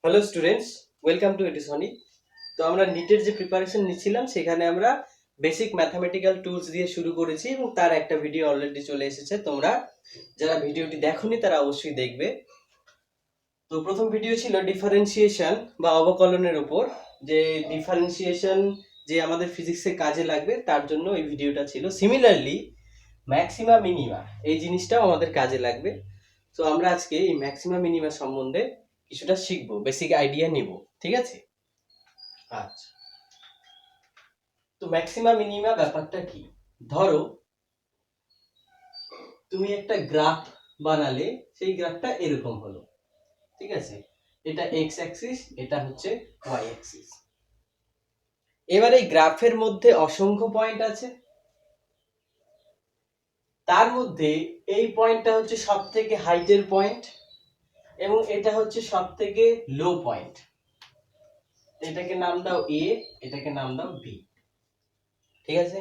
Hello students, welcome to এটিসনি। তো আমরা নিটের যে প্রিপারেশন নিচ্ছিলাম সেখানে আমরা বেসিক ম্যাথামেটিক্যাল টুলস দিয়ে শুরু করেছি এবং তার একটা ভিডিও অলরেডি চলে এসেছে। তোমরা যারা ভিডিওটি দেখোনি তারা অবশ্যই দেখবে। তো প্রথম ভিডিও ছিল ডিফারেন্সিয়েশন বা অবকলনের উপর, যে ডিফারেন্সিয়েশন যে আমাদের ফিজিক্সে কাজে লাগবে তার জন্য এই ভিডিওটা ছিল। সিমিলারলি ম্যাক্সিমা মিনিমা এই জিনিসটাও আমাদের কাজে লাগবে। তো আমরা আজকে এই ম্যাক্সিমা মিনিমা সম্বন্ধে কিছুটা শিখবো, বেসিক আইডিয়া নিব, ঠিক আছে? আচ্ছা, তো ম্যাক্সিমা মিনিমা ব্যাপারটা কি? ধরো তুমি একটা গ্রাফ বানালে, সেই গ্রাফটা এরকম হলো, ঠিক আছে? এটা এক্স অ্যাক্সিস, এটা হচ্ছে ওয়াই অ্যাক্সিস। এবার এই গ্রাফের মধ্যে অসংখ্য পয়েন্ট আছে, তার মধ্যে এই পয়েন্টটা হচ্ছে সব থেকে হাইটের পয়েন্ট এবং এটা হচ্ছে সব থেকে লো পয়েন্ট। এটাকে নাম দাও এ, এটাকে নাম দাও বি, ঠিক আছে?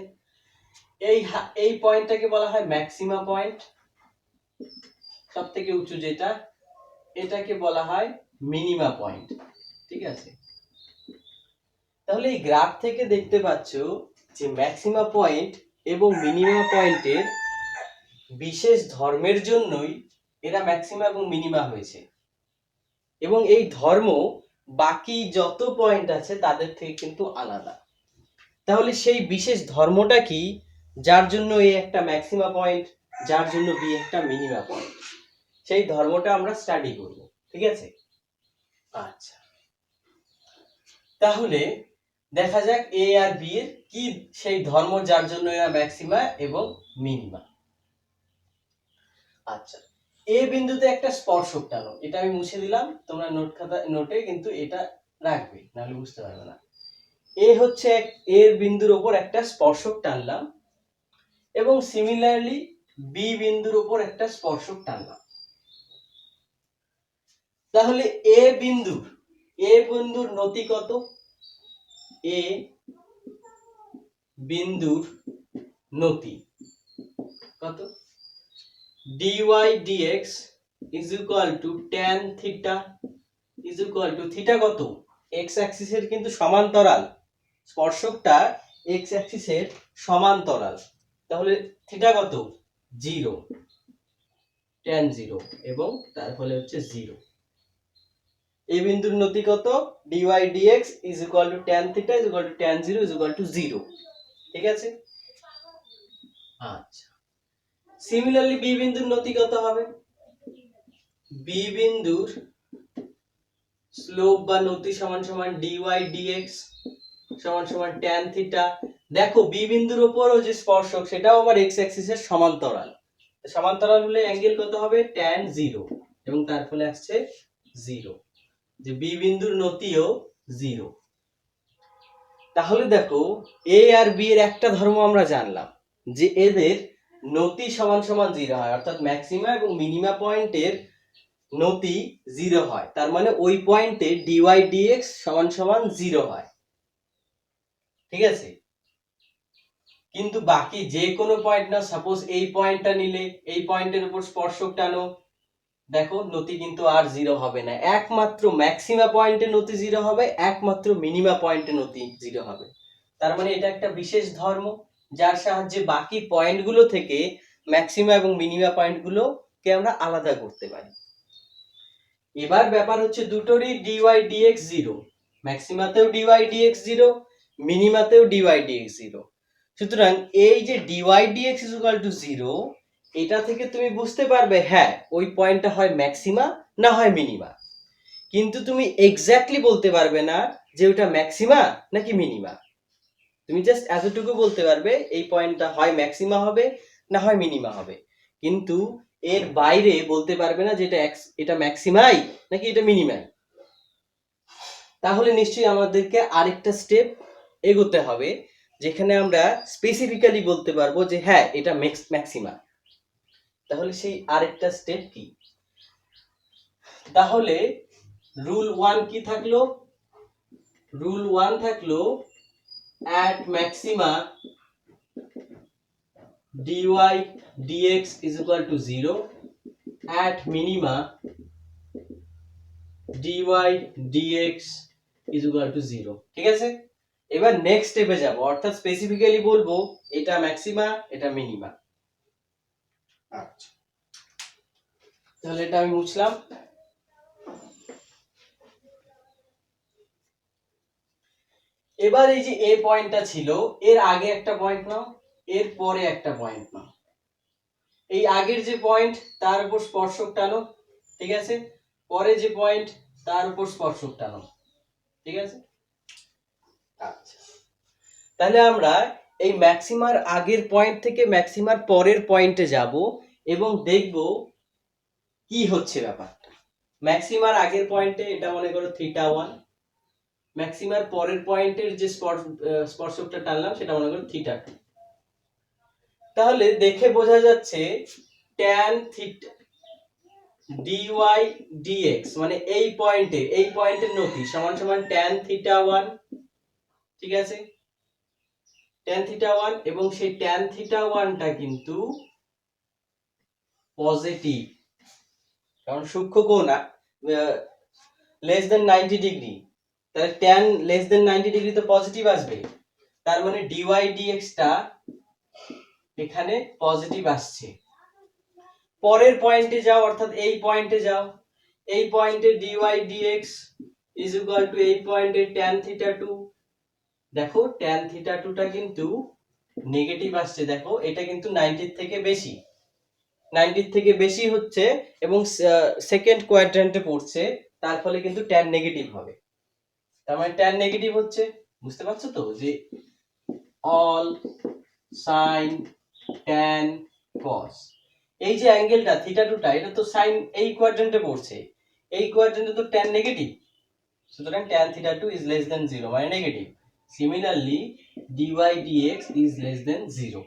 এই পয়েন্টটাকে বলা হয় ম্যাক্সিমা পয়েন্ট, সব থেকে উঁচু যেটা, এটাকে বলা হয় মিনিমা পয়েন্ট, ঠিক আছে? তাহলে এই গ্রাফ থেকে দেখতে পাচ্ছ যে ম্যাক্সিমা পয়েন্ট এবং মিনিমা পয়েন্টের বিশেষ ধর্মের জন্যই এরা ম্যাক্সিমা এবং মিনিমা হয়েছে, এবং এই ধর্ম বাকি যত পয়েন্ট আছে তাদের থেকে কিন্তু আলাদা। তাহলে সেই বিশেষ ধর্মটা কি, যার জন্য এ একটা ম্যাক্সিমা পয়েন্ট, যার জন্য বি একটা মিনিমা পয়েন্ট, সেই ধর্মটা আমরা স্টাডি করব, ঠিক আছে? আচ্ছা, তাহলে দেখা যাক এ আর বি এর কি সেই ধর্ম যার জন্য এরা ম্যাক্সিমা এবং মিনিমা। আচ্ছা, এ বিন্দুতে একটা স্পর্শক টানো, এটা আমি মুছে দিলাম, তোমরা নোটে কিন্তু এটা রাখবে, নাহলে বুঝতে পারবে না। এ হচ্ছে এর বিন্দুর উপর একটা স্পর্শক টানলাম এবং সিমিলারলি বি বিন্দুর উপর একটা স্পর্শক টানলাম। তাহলে এ বিন্দুর নতি কত? এ বিন্দুর নতি কত? dy dx is equal to tan theta is equal to theta কত? x অ্যাক্সিসের কিন্তু সমান্তরাল, স্পর্শকটা x অ্যাক্সিসের সমান্তরাল, তাহলে থিটা কত? 0, tan 0, এবং তার ফলে হচ্ছে 0। এই বিন্দুর নতি কত? dy dx is equal to tan theta is equal to tan 0 is equal to 0, ঠিক আছে? আচ্ছা, সিমিলারলি বি বিন্দুর নতি কত হবে? বি বিন্দুর স্লোপ বা নতি সমান সমান dy dx সমান সমান tan থিটা। দেখো বি বিন্দুর উপরও যে স্পর্শক সেটাও আবার x অ্যাক্সিসের সমান্তরাল, সমান্তরাল হলে অ্যাঙ্গেল কত হবে? tan 0, এবং তার ফলে আসছে 0, যে বি বিন্দুর নতিও 0। তাহলে দেখো এ আর বি এর একটা ধর্ম আমরা জানলাম, যে এদের নতি সমান সমান 0 হয়, অর্থাৎ ম্যাক্সিমা এবং মিনিমা পয়েন্টের নতি 0 হয়, তার মানে ওই পয়েন্টে dy dx সমান সমান 0 হয়, ঠিক আছে? কিন্তু বাকি যে কোনো পয়েন্ট না, সাপোজ এই পয়েন্টটা নিলে, এই পয়েন্টের উপর স্পর্শক টানো, দেখো নতি কিন্তু আর 0 হবে না, একমাত্র ম্যাক্সিমা পয়েন্টে নতি 0 হবে, একমাত্র মিনিমা পয়েন্টে নতি 0 হবে। তার মানে এটা একটা বিশেষ ধর্ম, যার সাহায্যে বাকি পয়েন্টগুলো থেকে ম্যাক্সিমা এবং মিনিমা পয়েন্টগুলোকে আমরা আলাদা করতে পারি। এবার ব্যাপার হচ্ছে দুটোরই dy dx 0, ম্যাক্সিমাতেও dy dx 0, মিনিমাতেও dy dx 0। সুতরাং এই যে dy dx 0, এটা থেকে তুমি বুঝতে পারবে হ্যাঁ ওই পয়েন্টটা হয় ম্যাক্সিমা না হয় মিনিমা, কিন্তু তুমি এক্স্যাক্টলি বলতে পারবে না যে ওটা ম্যাক্সিমা নাকি মিনিমা। তুমি জাস্ট এতটুকু বলতে পারবে এই পয়েন্টটা হয় ম্যাক্সিমা হবে না হয় মিনিমা হবে, কিন্তু এর বাইরে বলতে পারবে না যে এটা ম্যাক্সিমাই নাকি এটা মিনিমাই। তাহলে নিশ্চয়ই আমাদেরকে আরেকটা স্টেপ এগোতে হবে, যেখানে আমরা স্পেসিফিক্যালি বলতে পারবো যে হ্যাঁ এটা ম্যাক্সিমা। তাহলে সেই আরেকটা স্টেপ কি? তাহলে রুল 1 কি থাকলো? রুল 1 থাকলো at maxima dy dx is equal to 0, at minima dy dx is equal to 0। ঠিক আছে, এবার নেক্সট স্টেপে যাব, অর্থাৎ স্পেসিফিক্যালি বলবো এটা ম্যাক্সিমা এটা মিনিমা। আচ্ছা, তাহলে এটা আমি মুছলাম। এবার এই যে এ পয়েন্টটা ছিল, এর আগে একটা পয়েন্ট নাও, এর পরে একটা পয়েন্ট নাও। এই আগের যে পয়েন্ট তার উপর স্পর্শক টানো, ঠিক আছে, পরে যে পয়েন্ট তার উপর স্পর্শক টানো, ঠিক আছে। আচ্ছা, তাহলে আমরা এই ম্যাক্সিমার আগের পয়েন্ট থেকে ম্যাক্সিমার পরের পয়েন্টে যাব এবং দেখব কি হচ্ছে ব্যাপারটা। ম্যাক্সিমার আগের পয়েন্টে এটা মনে করো θ1, ম্যাক্সিমার পরের পয়েন্টের যে স্পর্শকটা টানলাম সেটা মনে করো θ2। তাহলে দেখে বোঝা যাচ্ছে tan থিটা dy dx মানে এই পয়েন্টের নতি সমান সমান tan θ1, ঠিক আছে, tan θ1, এবং সেই tan θ1 টা কিন্তু পজিটিভ, কারণ সূক্ষ্ম কোণ লেস দেন 90 ডিগ্রি, তাহলে tan লেস দেন 90 ডিগ্রি তো পজিটিভ আসবে, তার মানে dy dx টা এখানে পজিটিভ আসছে। পরের পয়েন্টে যাও, অর্থাৎ এই পয়েন্টে যাও, এই পয়েন্টে dy dx is equal to এই পয়েন্টে tan θ2। দেখো tan θ2 টা কিন্তু নেগেটিভ আসছে, দেখো এটা কিন্তু 90 থেকে বেশি, 90 থেকে বেশি হচ্ছে এবং সেকেন্ড কোয়াড্র্যান্টে পড়ছে, তার ফলে কিন্তু tan নেগেটিভ হবে। তার মানে tan নেগেটিভ হচ্ছে, বুঝতে পারছো তো, যে অল sin tan cos, এই যে অ্যাঙ্গেলটা θ2 টা এটা তো sin এই কোয়াড্র্যান্টে পড়ছে, এই কোয়াড্র্যান্টে তো tan নেগেটিভ, সুতরাং tan θ2 is less than 0 মানে negative. Similarly dy dx is less than 0।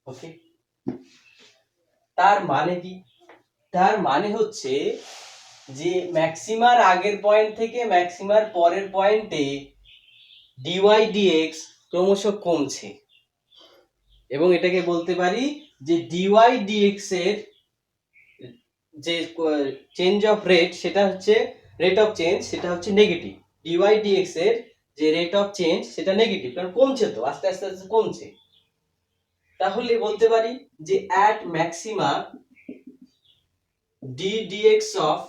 ওকে, তার মানে কি? তার মানে হচ্ছে যে ম্যাক্সিমার আগের পয়েন্ট থেকে ম্যাক্সিমার পরের পয়েন্টে dy dx ক্রমশ কমছে, এবং এটাকে বলতে পারি যে dy dx এর যে চেঞ্জ অফ রেট সেটা হচ্ছে রেট অফ চেঞ্জ, সেটা হচ্ছে নেগেটিভ। dy dx এর যে রেট অফ চেঞ্জ সেটা নেগেটিভ, কারণ কমছে তো, আস্তে আস্তে আস্তে কমছে। তাহলে বলতে পারি যে at maxima d dx of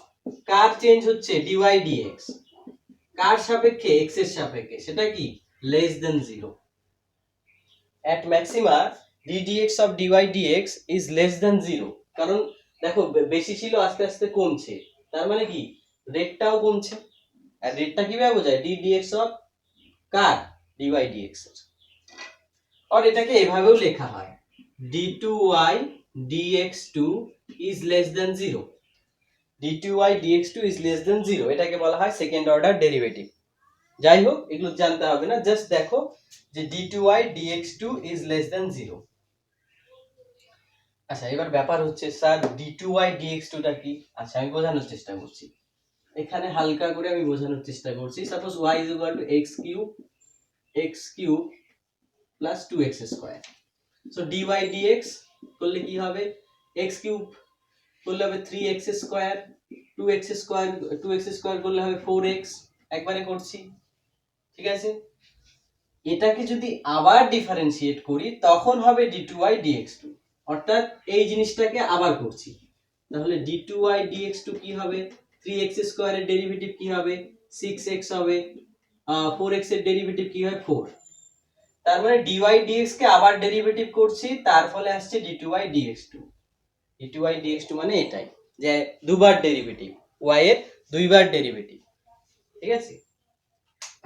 car change হচ্ছে dy dx, কার সাপেক্ষে x এর সাপেক্ষে, সেটা কি less than 0। At maxima d dx of dy dx is less than 0, কারণ দেখো বেশি ছিল আস্তে আস্তে কমছে, তার মানে কি রেটটাও কমছে। আর রেটটা কিভাবে বোঝায়, d dx of car dy dx এর, আর এটাকে এভাবেও লেখা হয় d2y dx2 is less than 0, d2y dx2 is less than 0, এটাকে বলা হয় সেকেন্ড অর্ডার ডেরিভেটিভ। যাই হোক, এগুলো জানতে হবে না, জাস্ট দেখো যে d2y dx2 is less than 0। আচ্ছা, এবার ব্যাপার হচ্ছে স্যার d2y dx2 টা কি? আচ্ছা, আমি বোঝানোর চেষ্টা করছি, এখানে হালকা করে আমি বোঝানোর চেষ্টা করছি। Suppose y is equal to x cube plus 2x square, so dy dx করলে কি হবে, x কিউব করলে হবে 3x স্কয়ার, 2x স্কয়ার করলে হবে 4x, একবারে করছি, ঠিক আছে। এটাকে যদি আবার ডিফারেন্সিয়েট করি তখন হবে d2y dx2, অর্থাৎ এই জিনিসটাকে আবার করছি, তাহলে d2y dx2 কি হবে, 3x স্কয়ারের ডেরিভেটিভ কি হবে 6x হবে, 4x এর ডেরিভেটিভ কি হয় 4, তার মানে dy dx কে আবার ডেরিভেটিভ করছি, তার ফলে আসছে d2y dx2। d2y dx2 মানে এটাই, যে দুবার ডেরিভেটিভ, y এর দুইবার ডেরিভেটিভ, ঠিক আছে।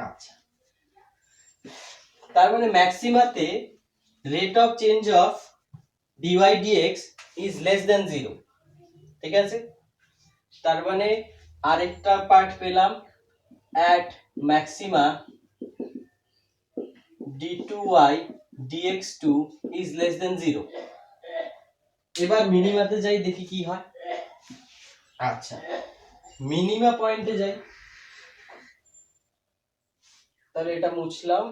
আচ্ছা, তার মানে ম্যাক্সিমাতে rate of change of dy dx is less than 0, ঠিক আছে। তার মানে আরেকটা পার্ট পেলাম, at maxima d2y dx2 is less than 0। এবার মিনিমাতে যাই, দেখি কি হয়। আচ্ছা, মিনিমা পয়েন্টে যাই, তাহলে এটা মুছলাম,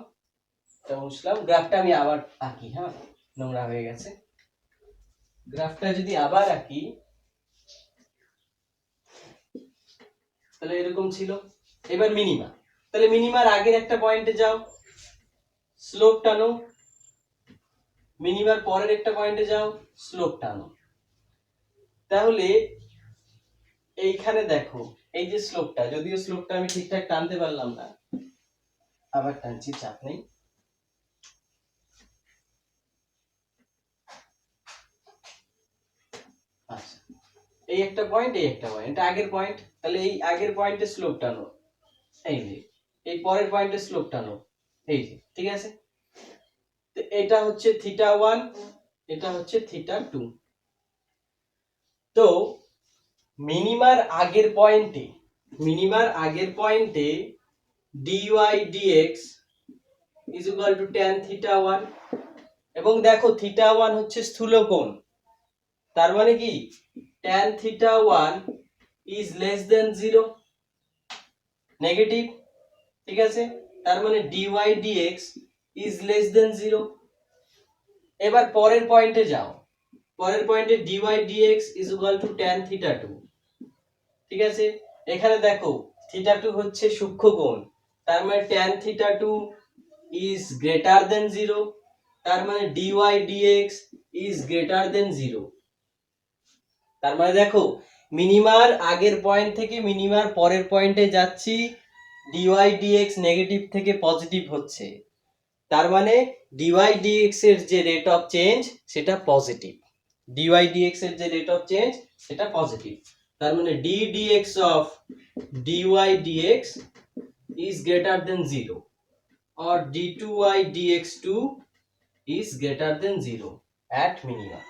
গ্রাফটা আমি আবার আঁকি, হ্যাঁ নোংরা হয়ে গেছে। গ্রাফটা যদি আবার আঁকি, তাহলে এরকম ছিল। এবার মিনিমা, তাহলে মিনিমার আগের একটা পয়েন্টে যাও, স্লোপ টানো, মিনিমার পরের একটা পয়েন্টে যাও, স্লোপ টানো। তাহলে এইখানে দেখো এই যে স্লোপটা, যদিও স্লোপটা আমি ঠিকঠাক টানতে পারলাম না, আবার টানছি, চাপ নেই। আচ্ছা, এই একটা পয়েন্ট, এই একটা পয়েন্ট, এটা আগের পয়েন্ট, তাহলে এই আগের পয়েন্টে স্লোপ টানো, এই যে এই পরের পয়েন্টে স্লোপ টানো, এই যে, ঠিক আছে। তো এটা হচ্ছে θ1, এটা হচ্ছে θ2। তো মিনিমার আগের পয়েন্টে, dy dx is equal to tan θ1, এবং দেখো θ1 হচ্ছে স্থূলকোণ, তার মানে কি tan θ1 is less than 0, negative, ঠিক আছে, তার মানে dy dx is less than 0। এবার পরের পয়েন্টে যাও, পরের পয়েন্টে dy dx is equal to tan θ2, ঠিক আছে। এখানে দেখো θ2 হচ্ছে সূক্ষ্মকোণ, তার মানে tan θ2 is greater than 0, তার মানে dy dx is greater than 0। তার মানে দেখো মিনিমার আগের পয়েন্ট থেকে মিনিমার পরের পয়েন্টে যাচ্ছি, dy dx নেগেটিভ থেকে পজিটিভ হচ্ছে, তার মানে dy dx এর যে রেট অফ চেঞ্জ সেটা পজিটিভ, dy dx এর যে রেট অফ চেঞ্জ সেটা পজিটিভ, তার মানে d dx of dy dx is greater than 0 or d2y dx2 is greater than 0 at minima,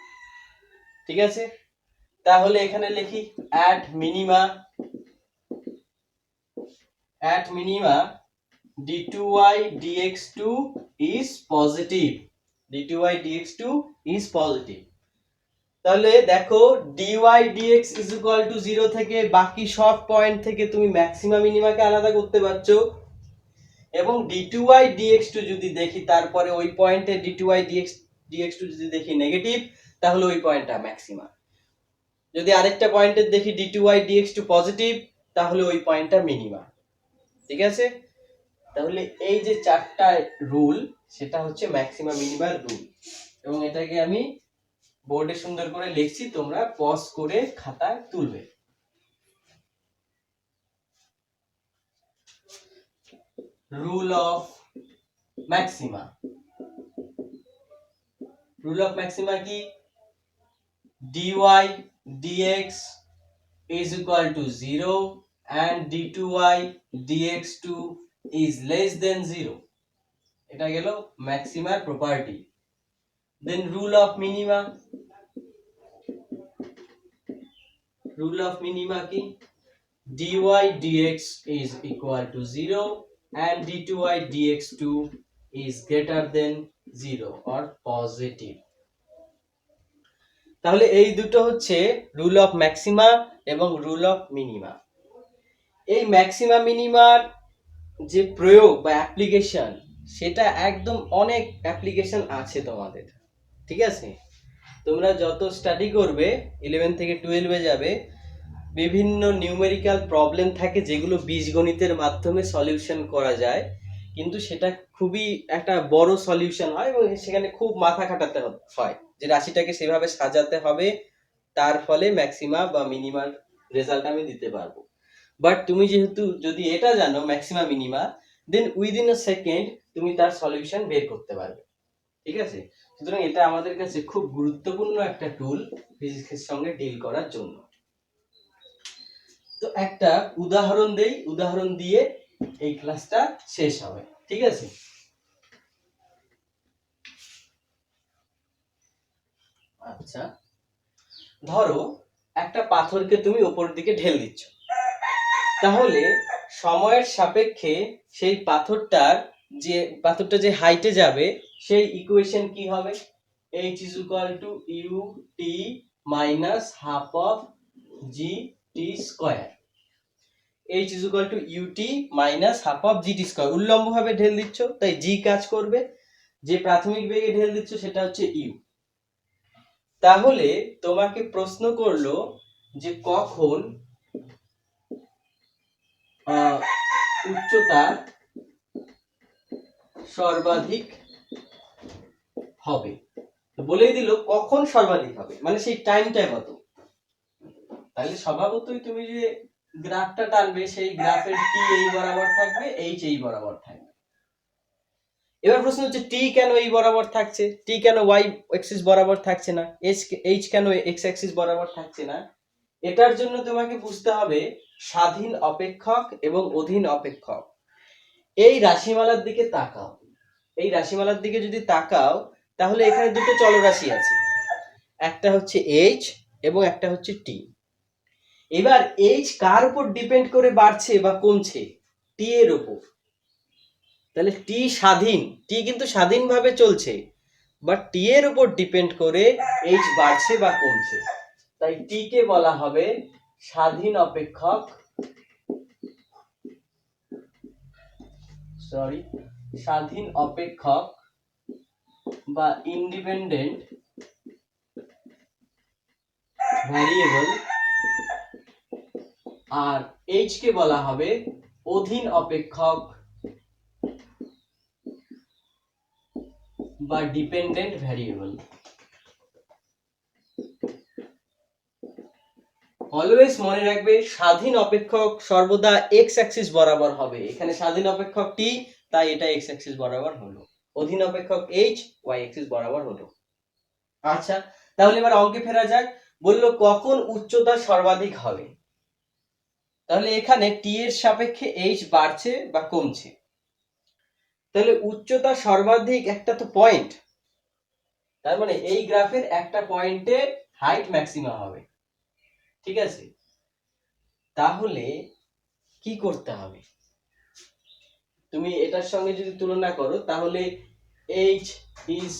ঠিক আছে। তাহলে এখানে লিখি at minima d2y dx2 is positive, d2y dx2 is positive। তাহলে দেখো dy dx is equal to 0 থেকে বাকি সব পয়েন্ট থেকে তুমি ম্যাক্সিমা মিনিমাকে আলাদা করতে পারছো, এবং d2y dx2 যদি দেখি তারপরে ওই পয়েন্টে d2y dx2 যদি দেখি নেগেটিভ, তাহলে ওই পয়েন্টটা ম্যাক্সিমা। যদি আরেকটা পয়েন্টে দেখি d2y dx2 পজিটিভ, তাহলে ওই পয়েন্টটা মিনিমা, ঠিক আছে। তাহলে এই যে চারটা রুল, সেটা হচ্ছে ম্যাক্সিমা মিনিমার রুল, এবং এটাকে আমি বোর্ডে সুন্দর করে লিখছি, তোমরা পজ করে খাতায় তুলবে। Rule of maxima, rule of maxima কি, dy dx is equal to 0 and d2y dx2 is less than 0, এটা গেল ম্যাক্সিমার property. Then rule of minima, rule of minima কি, dy dx is equal to 0 and d2y dx2 is greater than 0 or positive। তাহলে এই দুটো হচ্ছে rule of maxima এবং rule of minima. এই ম্যাক্সিমা মিনিমার যে প্রয়োগ বা অ্যাপ্লিকেশন, সেটা একদম অনেক অ্যাপ্লিকেশন আছে তোমাদের, ঠিক আছে। তোমরা যত স্টাডি করবে 11 থেকে 12 যাবে, বিভিন্ন নিউমেরিক্যাল প্রবলেম থাকে যেগুলো বীজগণিতের মাধ্যমে সলিউশন করা যায়, কিন্তু সেটা খুবই একটা বড় সলিউশন হয় এবং সেখানে খুব মাথা খাটাতে হয় যে রাশিটাকে সেভাবে সাজাতে হবে, তার ফলে ম্যাক্সিমা বা মিনিমার রেজাল্ট আমি দিতে পারবো। বাট তুমি যেহেতু যদি এটা জানো maxima minima, then within a second তুমি তার সলিউশন বের করতে পারবে, ঠিক আছে। সুতরাং এটা আমাদের কাছে খুব গুরুত্বপূর্ণ একটা টুল ফিজিক্সের সঙ্গে ডিল করার জন্য। তো একটা উদাহরণ দেই, উদাহরণ দিয়ে এই ক্লাসটা শেষ হবে, ঠিক আছে। আচ্ছা, ধরো একটা পাথরকে তুমি উপর দিকে ঢেল দিচ্ছ, তাহলে সময়ের সাপেক্ষে সেই পাথরটা যে হাইটে যাবে সেই ইকুয়েশন কি হবে, h is equal to ut minus half of gt square, h is equal to ut minus half of gt square। উল্লম্ব ভাবে ঢেল দিচ্ছ তাই g কাজ করবে, যে প্রাথমিক বেগে ঢেল দিচ্ছ সেটা হচ্ছে u। তাহলে তোমাকে প্রশ্ন করলো যে কখন উচ্চতা সর্বাধিক হবে। তো বলেই দিল কখন সর্বাধিক হবে, মানে সেই টাইমটা কত। তাহলে স্বভাবতই তুমি যে গ্রাফটা টানবে সেই গ্রাফের টি এই বরাবর থাকবে, এইচ এই বরাবর থাকবে। এবার প্রশ্ন হচ্ছে টি কেন এই বরাবর থাকছে, টি কেন ওয়াই অ্যাক্সিস বরাবর থাকছে না, এইচ কেন এক্স অ্যাক্সিস বরাবর থাকছে না। এটার জন্য তোমাকে বুঝতে হবে স্বাধীন অপেক্ষক এবং অধীন অপেক্ষক। এই রাশিমালার দিকে তাকাও, এই রাশিমালার দিকে যদি তাকাও তাহলে এখানে দুটো চলরাশি আছে, একটা হচ্ছে এইচ এবং একটা হচ্ছে টি। এবার এইচ কার উপর ডিপেন্ড করে বাড়ছে বা কমছে, টি এর উপর। তাহলে টি স্বাধীন, টি কিন্তু স্বাধীনভাবে চলছে, বাট টি এর উপর ডিপেন্ড করে এইচ বাড়ছে বা কমছে। তাই টি কে বলা হবে স্বাধীন অপেক্ষক, স্বাধীন অপেক্ষক বা ইন্ডিপেন্ডেন্ট ভ্যারিয়েবল, আর এইচ কে বলা হবে অধীন অপেক্ষক বা ডিপেন্ডেন্ট ভ্যারিয়েবল। অলওয়েজ মনে রাখবে স্বাধীন অপেক্ষক সর্বদা এক্স অ্যাক্সিস বরাবর হবে, এখানে স্বাধীন অপেক্ষক টি তাই এটা এক্স অ্যাক্সিস বরাবর হলো, অধীন অপেক্ষক এইচ ওয়াই অ্যাক্সিস বরাবর হলো। আচ্ছা, তাহলে এবার অঙ্কে ফেরা যাক। বললো কখন উচ্চতা সর্বাধিক হবে, তাহলে এখানে টি এর সাপেক্ষে এইচ বাড়ছে বা কমছে। তাহলে উচ্চতা সর্বাধিক একটা তো পয়েন্ট, তার মানে এই গ্রাফের একটা পয়েন্টে হাইট ম্যাক্সিমাম হবে, ঠিক আছে। তাহলে কি করতে হবে, তুমি এটার সঙ্গে যদি তুলনা করো তাহলে h is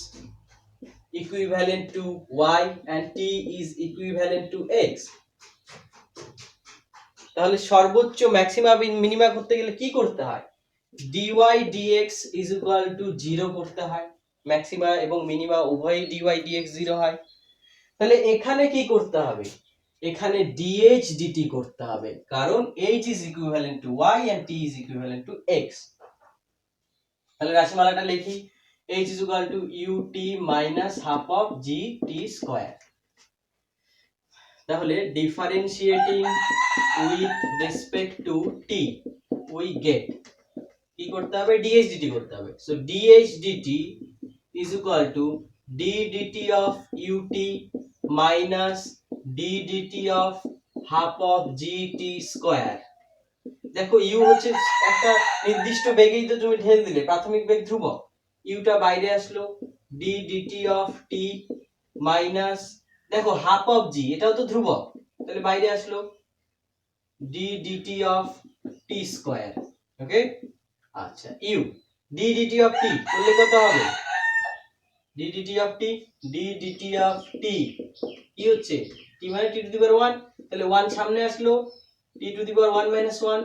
equivalent to y and t is equivalent to x। তাহলে সর্বোচ্চ ম্যাক্সিমাম মিনিমা করতে গেলে কি করতে হয়, dy dx is equal to 0 করতে হয়, ম্যাক্সিমা এবং মিনিমা উভয়ই dy dx 0 হয়। তাহলে এখানে কি করতে হবে, এখানে dh dt করতে হবে, কারণ h is equivalent to y and t is equivalent to x। তাহলে রাশিমালাটা লিখি, h is equal to ut minus half of gt square। তাহলে differentiating with respect to t we get কি করতে হবে, dh dt করতে হবে। So dh dt is equal to d dt of ut minus d dt of half of gt square। দেখো u হচ্ছে একটা নির্দিষ্ট বেগেই তো তুমি ঢেল দিলে, প্রাথমিক বেগ ধ্রুবক, u টা বাইরে আসলো, d dt of t minus দেখো হাফ অফ g এটাও তো ধ্রুবক, তাহলে বাইরে আসলো d dt of t square. Okay, আচ্ছা u d dt of t করলে কত হবে, d dt of t d dt of t কি হচ্ছে, t মানে t টু দি পাওয়ার 1, তাহলে 1 সামনে আসলো, t to the power 1 minus 1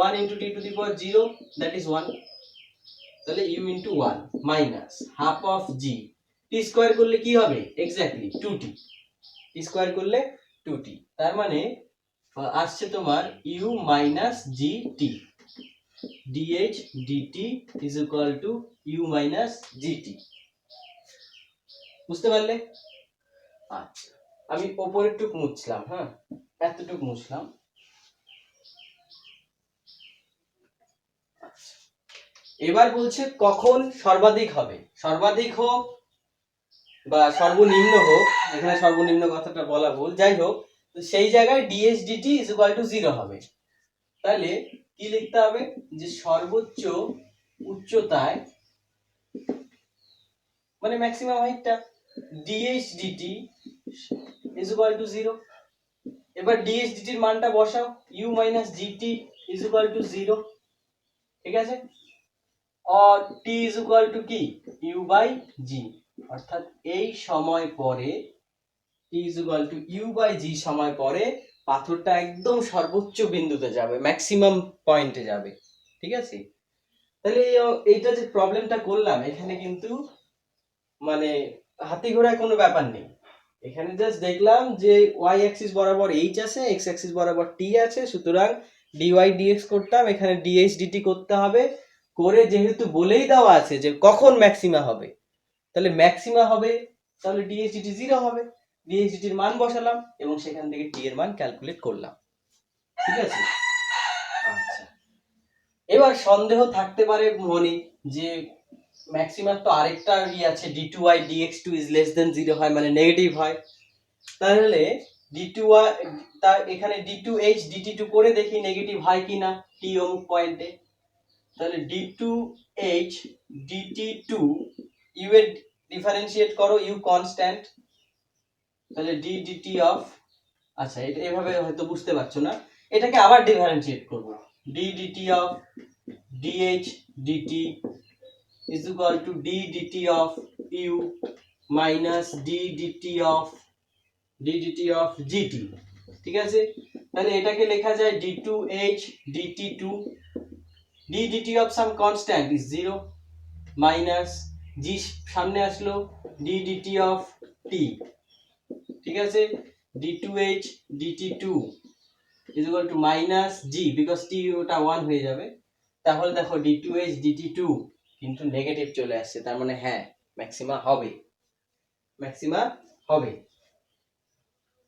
1 into t to the power 0 that is 1, তাহলে u into 1 minus half of g, t square করলে কি হবে এক্স্যাক্টলি 2t, t স্কয়ার করলে 2t, তার মানে আসছে তোমার u minus gt, dh dt is equal to u minus gt। বুঝতে পারলে? আচ্ছা, আমি উপরের টুক মুছলাম, হ্যাঁ এতটুক মুছলাম। এবার বলছে কখন সর্বাধিক হবে, সর্বাধিক হোক বা সর্বনিম্ন হোক, এখানে সর্বনিম্ন কথাটা বলা ভুল, যাই হোক সেই জায়গায় dh dt is equal to 0 হবে। তাহলে কি লিখতে হবে, যে সর্বোচ্চ উচ্চতায় মানে ম্যাক্সিমাম হাইটটা dh dt is equal to 0। এবার dh dt এর মানটা বসাও, u minus gt is equal to 0, ঠিক আছে, or t is equal to কি u by g, অর্থাৎ এই সময় পরে t is equal to u by g সময় পরে পাথরটা একদম সর্বোচ্চ বিন্দুতে যাবে, ম্যাক্সিমাম পয়েন্টে যাবে, ঠিক আছে। তাহলে এইটা যে প্রবলেমটা করলাম এখানে কিন্তু মানে হাতি ঘোড়ায় কোনো ব্যাপার নেই, এখানে জাস্ট দেখলাম যে y অ্যাক্সিস বরাবর h আছে, x অ্যাক্সিস বরাবর t আছে, সুতরাং ডিওয়াই ডিএক্স করতাম, এখানে ডিএইচ ডিটি করতে হবে, করে যেহেতু বলেই দেওয়া আছে যে কখন ম্যাক্সিমা হবে, তাহলে ম্যাক্সিমা হবে, তাহলে ডিএইচ ডিটি 0 হবে, ডিএইচ ডিটির মান বসালাম এবং সেখান থেকে টি এর মান ক্যালকুলেট করলাম। ঠিক আছে, আচ্ছা এবার সন্দেহ থাকতে পারে মনে যে ম্যাক্সিমার তো আরেকটা আছে d2y dx2 is less than 0 হয়, মানে নেগেটিভ হয়, তাহলে d2y তার এখানে d2h dt2 করে দেখি নেগেটিভ হয় কিনা t অমুক পয়েন্টে। তাহলে d2h dt2 u এর ডিফারেন্সিয়েট করো, u কনস্ট্যান্ট, তাহলে d dt অফ, আচ্ছা এটা এভাবে হয়তো বুঝতে পারছো না, এটাকে আবার ডিফারেন্সিয়েট করব, d dt of dh dt is equal to d dt of u minus d dt of gt। ঠিক আছে, তাহলে এটাকে লেখা যায় d2h dt2 d dt of some constant is 0 minus g সামনে আসলো d dt of t। ঠিক আছে, d2h dt2 is equal to minus g because t ওটা 1 হয়ে যাবে, তাহলে দেখো d2h dt2 কিন্তু নেগেটিভ চলে আসছে, তার মানে হ্যাঁ ম্যাক্সিমা হবে, ম্যাক্সিমা হবে।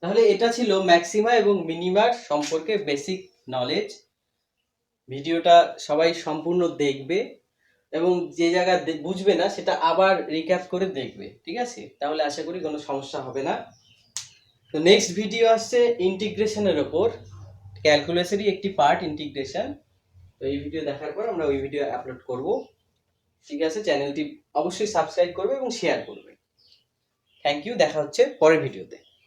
তাহলে এটা ছিল ম্যাক্সিমা এবং মিনিমার সম্পর্কে বেসিক নলেজ। ভিডিওটা সবাই সম্পূর্ণ দেখবে এবং যে জায়গা বুঝবে না সেটা আবার রিক্যাপ করে দেখবে, ঠিক আছে, তাহলে আশা করি কোনো সমস্যা হবে না। তো নেক্সট ভিডিও আসছে ইন্টিগ্রেশনের ওপর, ক্যালকুলাসেরই একটি পার্ট ইন্টিগ্রেশন। তো এই ভিডিও দেখার পর আমরা ওই ভিডিও আপলোড করব। ঠিক আছে, চ্যানেলটি অবশ্যই সাবস্ক্রাইব করবে এবং শেয়ার করবে। থ্যাংক ইউ, দেখা হচ্ছে পরের ভিডিওতে।